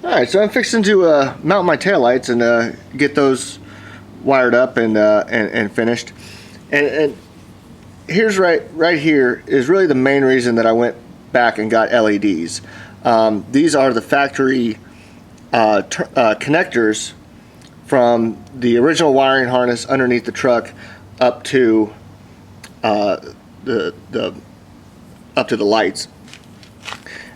Alright, so I'm fixing to mount my taillights and get those wired up and finished. And here's right here is really the main reason that I went back and got LEDs. These are the factory connectors from the original wiring harness underneath the truck up to the lights.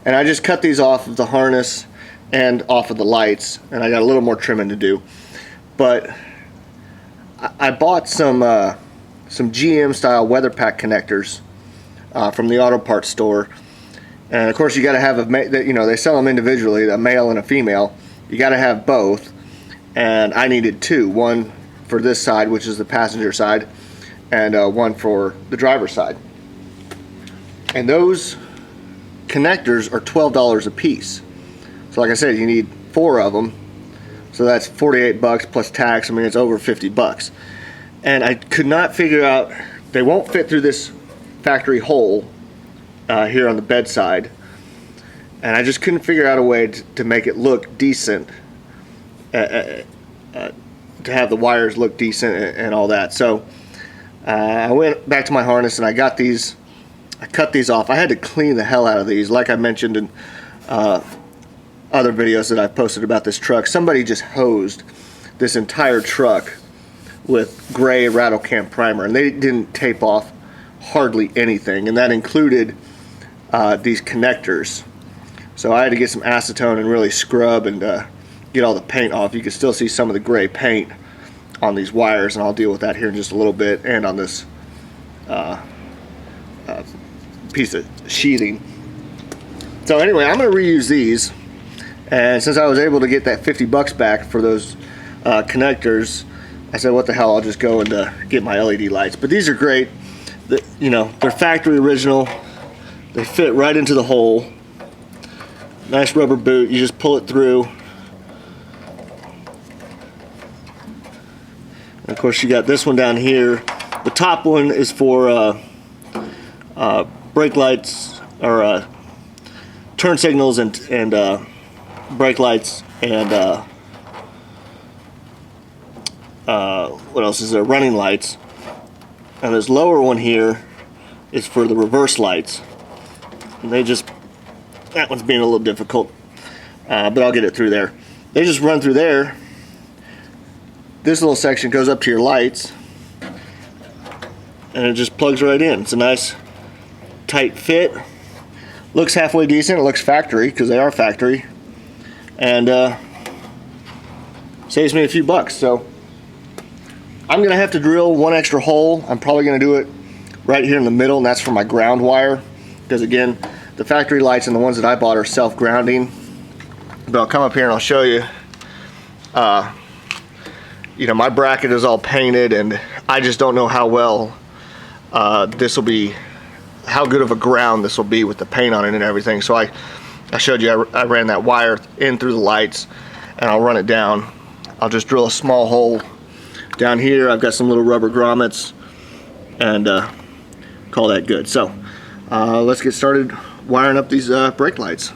And I just cut these off of the harness and off of the lights, and I got a little more trimming to do. But I bought some GM style weather pack connectors from the auto parts store, and of course you got to have they sell them individually, a male and a female. You got to have both, and I needed two, one for this side, which is the passenger side, and one for the driver's side. And those connectors are $12 a piece. So like I said, you need 4 of them. So that's 48 bucks plus tax. I mean, it's over 50 bucks. And I could not figure out, they won't fit through this factory hole here on the bedside. And I just couldn't figure out a way to make it look decent, to have the wires look decent and all that. So I went back to my harness and I got these, I cut these off. I had to clean the hell out of these, like I mentioned in other videos that I've posted about this truck. Somebody just hosed this entire truck with gray rattle can primer, and they didn't tape off hardly anything, and that included these connectors. So I had to get some acetone and really scrub and get all the paint off. You can still see some of the gray paint on these wires, and I'll deal with that here in just a little bit, and on this piece of sheathing. So anyway, I'm going to reuse these, and since I was able to get that 50 bucks back for those connectors, I said, what the hell, I'll just go and get my LED lights. But these are great. They're factory original. They fit right into the hole. Nice rubber boot. You just pull it through. And of course, you got this one down here. The top one is for brake lights, or turn signals and brake lights, and what else is there? Running lights. And this lower one here is for the reverse lights. And that one's being a little difficult, but I'll get it through there. They just run through there. This little section goes up to your lights, and it just plugs right in. It's a nice tight fit. Looks halfway decent. It looks factory, because they are factory, and saves me a few bucks. So I'm gonna have to drill one extra hole. I'm probably gonna do it right here in the middle, and that's for my ground wire, because again, the factory lights and the ones that I bought are self-grounding. But I'll come up here and I'll show you. My bracket is all painted, and I just don't know how well this will be, how good of a ground this will be with the paint on it and everything. So I showed you I ran that wire in through the lights, and I'll run it down. I'll just drill a small hole down here. I've got some little rubber grommets, and call that good. So let's get started wiring up these brake lights.